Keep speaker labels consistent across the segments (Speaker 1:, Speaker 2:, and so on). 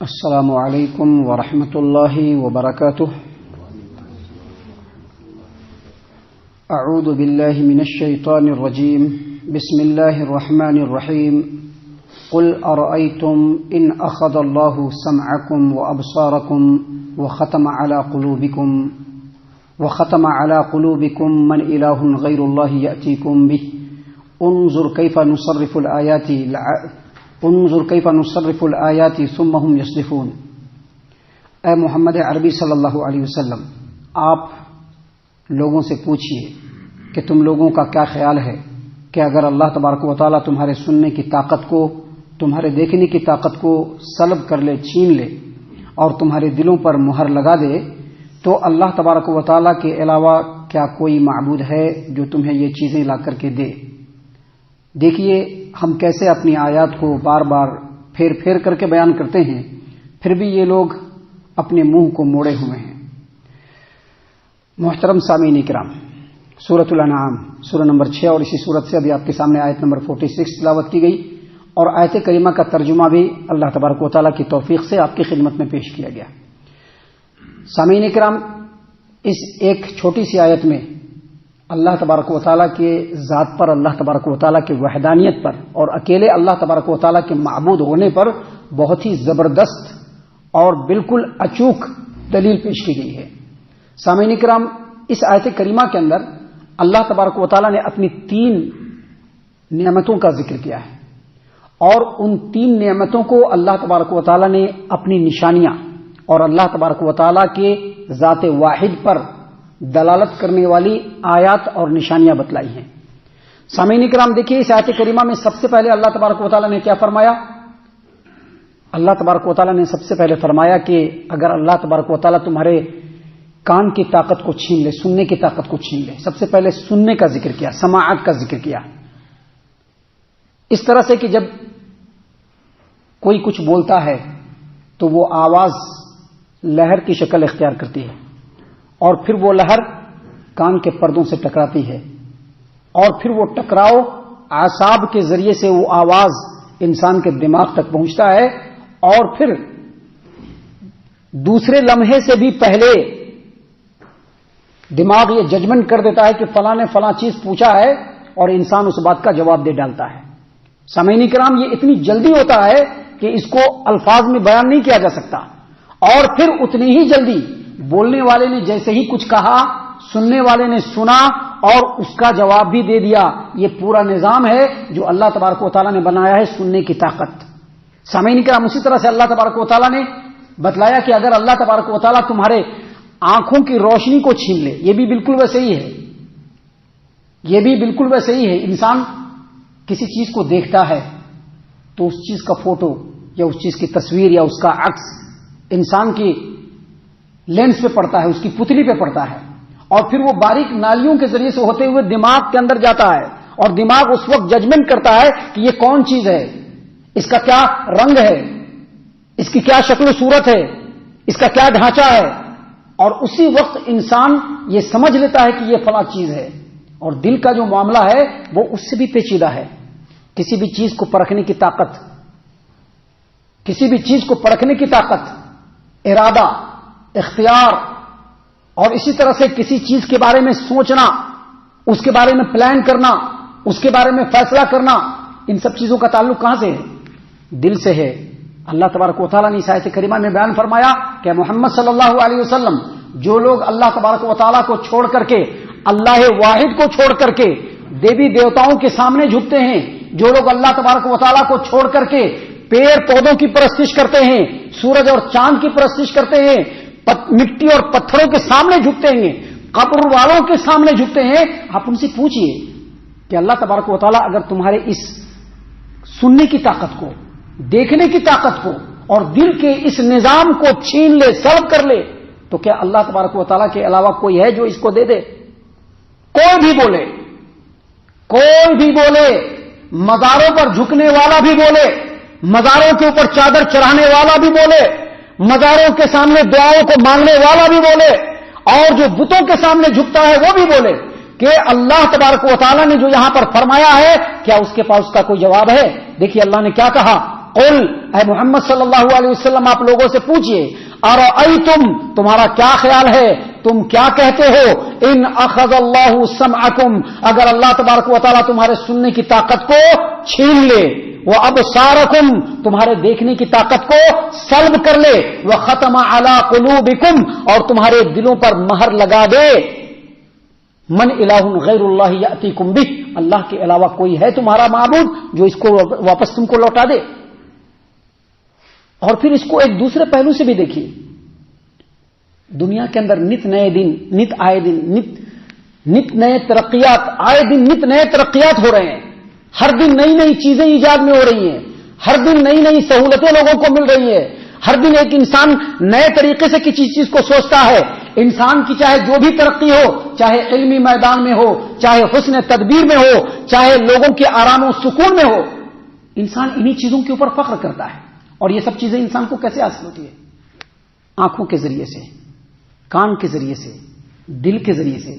Speaker 1: السلام علیکم ورحمۃ اللہ وبرکاتہ. اعوذ باللہ من الشیطان الرجیم. بسم اللہ الرحمن الرحیم. قل ارأیتم ان اخذ اللہ سمعکم وابصارکم وختم علی قلوبکم من الہ غیر اللہ یأتیکم بہ انظر کیف نصرف الآیات ثم هم یصدفون. اے محمد عربی صلی اللہ علیہ وسلم، آپ لوگوں سے پوچھئے کہ تم لوگوں کا کیا خیال ہے کہ اگر اللہ تبارک و تعالیٰ تمہارے سننے کی طاقت کو، تمہارے دیکھنے کی طاقت کو سلب کر لے، چھین لے اور تمہارے دلوں پر مہر لگا دے، تو اللہ تبارک و تعالیٰ کے علاوہ کیا کوئی معبود ہے جو تمہیں یہ چیزیں لا کر کے دے؟ دیکھیے ہم کیسے اپنی آیات کو بار بار پھیر پھیر کر کے بیان کرتے ہیں، پھر بھی یہ لوگ اپنے منہ کو موڑے ہوئے ہیں. محترم سامعین کرام، سورۃ الانعام سورہ نمبر 6 اور اسی سورت سے ابھی آپ کے سامنے آیت نمبر 46 تلاوت کی گئی، اور آیت کریمہ کا ترجمہ بھی اللہ تبارک و تعالیٰ کی توفیق سے آپ کی خدمت میں پیش کیا گیا. سامعین کرام، اس ایک چھوٹی سی آیت میں اللہ تبارک و تعالیٰ کے ذات پر، اللہ تبارک و تعالیٰ کی وحدانیت پر اور اکیلے اللہ تبارک و تعالیٰ کے معبود ہونے پر بہت ہی زبردست اور بالکل اچوک دلیل پیش کی گئی ہے. سامعین کرام، اس آیت کریمہ کے اندر اللہ تبارک و تعالیٰ نے اپنی 3 نعمتوں کا ذکر کیا ہے، اور ان 3 نعمتوں کو اللہ تبارک و تعالیٰ نے اپنی نشانیاں اور اللہ تبارک و تعالیٰ کے ذات واحد پر دلالت کرنے والی آیات اور نشانیاں بتلائی ہیں. سامعین کرام، دیکھیے اس آیت کریمہ میں سب سے پہلے اللہ تبارک و تعالیٰ نے کیا فرمایا؟ اللہ تبارک و تعالیٰ نے سب سے پہلے فرمایا کہ اگر اللہ تبارک و تعالیٰ تمہارے کان کی طاقت کو چھین لے، سننے کی طاقت کو چھین لے، سب سے پہلے سننے کا ذکر کیا، سماعت کا ذکر کیا. اس طرح سے کہ جب کوئی کچھ بولتا ہے تو وہ آواز لہر کی شکل اختیار کرتی ہے، اور پھر وہ لہر کان کے پردوں سے ٹکراتی ہے، اور پھر وہ ٹکراؤ اعصاب کے ذریعے سے وہ آواز انسان کے دماغ تک پہنچتا ہے، اور پھر دوسرے لمحے سے بھی پہلے دماغ یہ ججمنٹ کر دیتا ہے کہ فلاں نے فلاں چیز پوچھا ہے، اور انسان اس بات کا جواب دے ڈالتا ہے. سامعین کرام، یہ اتنی جلدی ہوتا ہے کہ اس کو الفاظ میں بیان نہیں کیا جا سکتا، اور پھر اتنی ہی جلدی بولنے والے نے جیسے ہی کچھ کہا، سننے والے نے سنا اور اس کا جواب بھی دے دیا. یہ پورا نظام ہے جو اللہ تبارک و تعالیٰ نے بنایا ہے، سننے کی طاقت. سامعین کرام، اسی طرح سے اللہ تبارک و تعالیٰ نے بتلایا کہ اگر اللہ تبارک و تعالیٰ تمہارے آنکھوں کی روشنی کو چھین لے، یہ بھی بالکل ویسے ہی ہے، یہ بھی بالکل ویسے ہی ہے. انسان کسی چیز کو دیکھتا ہے تو اس چیز کا فوٹو یا اس چیز کی تصویر یا اس کا عکس انسان کی لینس پہ پڑتا ہے، اس کی پتلی پہ پڑتا ہے، اور پھر وہ باریک نالیوں کے ذریعے سے ہوتے ہوئے دماغ کے اندر جاتا ہے، اور دماغ اس وقت ججمنٹ کرتا ہے کہ یہ کون چیز ہے، اس کا کیا رنگ ہے، اس کی کیا شکل و صورت ہے، اس کا کیا ڈھانچہ ہے، اور اسی وقت انسان یہ سمجھ لیتا ہے کہ یہ فلاں چیز ہے. اور دل کا جو معاملہ ہے وہ اس سے بھی پیچیدہ ہے. کسی بھی چیز کو پرکھنے کی طاقت، کسی بھی چیز کو پرکھنے کی طاقت، ارادہ، اختیار، اور اسی طرح سے کسی چیز کے بارے میں سوچنا، اس کے بارے میں پلان کرنا، اس کے بارے میں فیصلہ کرنا، ان سب چیزوں کا تعلق کہاں سے ہے؟ دل سے ہے. اللہ تبارک و تعالیٰ نے اس آیت کریمہ میں بیان فرمایا کہ محمد صلی اللہ علیہ وسلم، جو لوگ اللہ تبارک و تعالیٰ کو چھوڑ کر کے، اللہ واحد کو چھوڑ کر کے دیوی دیوتاؤں کے سامنے جھکتے ہیں، جو لوگ اللہ تبارک و تعالیٰ کو چھوڑ کر کے پیڑ پودوں کی پرستش کرتے ہیں، سورج اور چاند کی پرستش کرتے ہیں، مٹی اور پتھروں کے سامنے جھکتے ہیں، قبر والوں کے سامنے جھکتے ہیں، آپ ان سے پوچھئے کہ اللہ تبارک و تعالیٰ اگر تمہارے اس سننے کی طاقت کو، دیکھنے کی طاقت کو اور دل کے اس نظام کو چھین لے، سلب کر لے، تو کیا اللہ تبارک و تعالیٰ کے علاوہ کوئی ہے جو اس کو دے دے؟ کوئی بھی بولے، کوئی بھی بولے، مزاروں پر جھکنے والا بھی بولے، مزاروں کے اوپر چادر چڑھانے والا بھی بولے، مزاروں کے سامنے دعاؤں کو مانگنے والا بھی بولے، اور جو بتوں کے سامنے جھکتا ہے وہ بھی بولے کہ اللہ تبارک و تعالیٰ نے جو یہاں پر فرمایا ہے، کیا اس کے پاس اس کا کوئی جواب ہے؟ دیکھیے اللہ نے کیا کہا، قل اے محمد صلی اللہ علیہ وسلم آپ لوگوں سے پوچھئے ارأیتم تمہارا کیا خیال ہے، تم کیا کہتے ہو، ان اخذ اللہ سمعکم اگر اللہ تبارک و تعالیٰ تمہارے سننے کی طاقت کو چھین لے، وابصارکم تمہارے دیکھنے کی طاقت کو سلب کر لے، وختم علی قلوبکم اور تمہارے دلوں پر مہر لگا دے، من الہ غیر اللہ یاتیکم بہ اللہ کے علاوہ کوئی ہے تمہارا معبود جو اس کو واپس تم کو لوٹا دے؟ اور پھر اس کو ایک دوسرے پہلو سے بھی دیکھیے، دنیا کے اندر نت نئے دن، نت آئے دن، نت نئے ترقیات، آئے دن نت نئے ترقیات ہو رہے ہیں، ہر دن نئی نئی چیزیں ایجاد میں ہو رہی ہیں، ہر دن نئی نئی سہولتیں لوگوں کو مل رہی ہیں، ہر دن ایک انسان نئے طریقے سے کسی چیز کو سوچتا ہے۔ انسان کی چاہے جو بھی ترقی ہو، چاہے علمی میدان میں ہو، چاہے حسن تدبیر میں ہو، چاہے لوگوں کے آرام و سکون میں ہو، انسان انہی چیزوں کے اوپر فخر کرتا ہے۔ اور یہ سب چیزیں انسان کو کیسے حاصل ہوتی ہے؟ آنکھوں کے ذریعے سے، کان کے ذریعے سے، دل کے ذریعے سے۔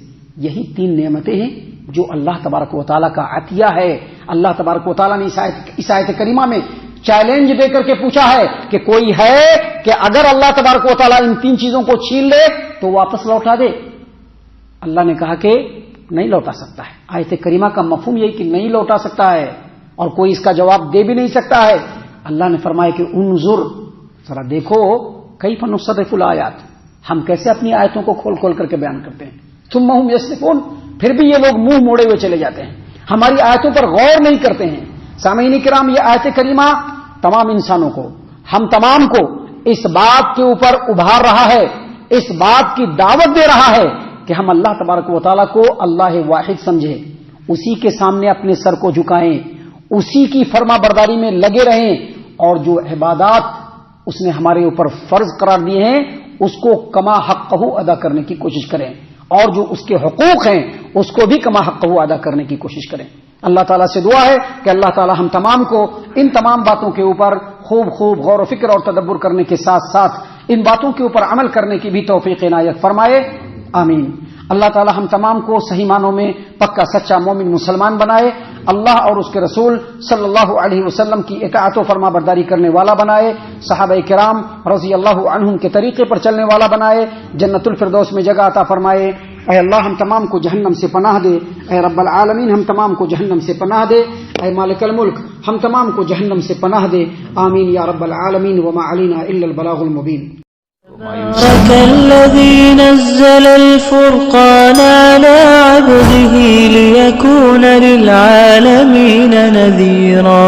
Speaker 1: یہی تین نعمتیں ہیں جو اللہ تبارک و تعالیٰ کا عطیہ ہے۔ اللہ تبارک و تعالیٰ نے اس آیت کریمہ میں چیلنج دے کر کے پوچھا ہے کہ کوئی ہے کہ اگر اللہ تبارک و تعالیٰ ان تین چیزوں کو چھین لے تو واپس لوٹا دے؟ اللہ نے کہا کہ نہیں لوٹا سکتا ہے۔ آیت کریمہ کا مفہوم یہی کہ نہیں لوٹا سکتا ہے اور کوئی اس کا جواب دے بھی نہیں سکتا ہے۔ اللہ نے فرمایا کہ انظر ذرا دیکھو کیف نصرف الآیات، ہم کیسے اپنی آیتوں کو کھول کھول کر کے بیان کرتے ہیں، ثم ہم یصدفون پھر بھی یہ لوگ منہ موڑے ہوئے چلے جاتے ہیں، ہماری آیتوں پر غور نہیں کرتے ہیں۔ سامعین کرام، یہ آیت کریمہ تمام انسانوں کو، ہم تمام کو اس بات کے اوپر ابھار رہا ہے، اس بات کی دعوت دے رہا ہے کہ ہم اللہ تبارک و تعالیٰ کو اللہ واحد سمجھیں، اسی کے سامنے اپنے سر کو جھکائیں، اسی کی فرما برداری میں لگے رہیں، اور جو عبادات اس نے ہمارے اوپر فرض قرار دیے ہیں اس کو کما حقہ ادا کرنے کی کوشش کریں، اور جو اس کے حقوق ہیں اس کو بھی کما حقہ ادا کرنے کی کوشش کریں۔ اللہ تعالیٰ سے دعا ہے کہ اللہ تعالیٰ ہم تمام کو ان تمام باتوں کے اوپر خوب غور و فکر اور تدبر کرنے کے ساتھ ساتھ ان باتوں کے اوپر عمل کرنے کی بھی توفیق عنایت فرمائے، آمین۔ اللہ تعالیٰ ہم تمام کو صحیح معنوں میں پکا سچا مومن مسلمان بنائے، اللہ اور اس کے رسول صلی اللہ علیہ وسلم کی اطاعت و فرما برداری کرنے والا بنائے، صحابہ کرام رضی اللہ عنہم کے طریقے پر چلنے والا بنائے، جنت الفردوس میں جگہ عطا فرمائے۔ اے اللہ ہم تمام کو جہنم سے پناہ دے، اے رب العالمین ہم تمام کو جہنم سے پناہ دے، اے مالک الملک ہم تمام کو جہنم سے پناہ دے، آمین یا رب العالمین۔ وما علینا الا البلاغ المبین۔
Speaker 2: تبارك الذي نزل الفرقان على عبده ليكون للعالمين نذيرا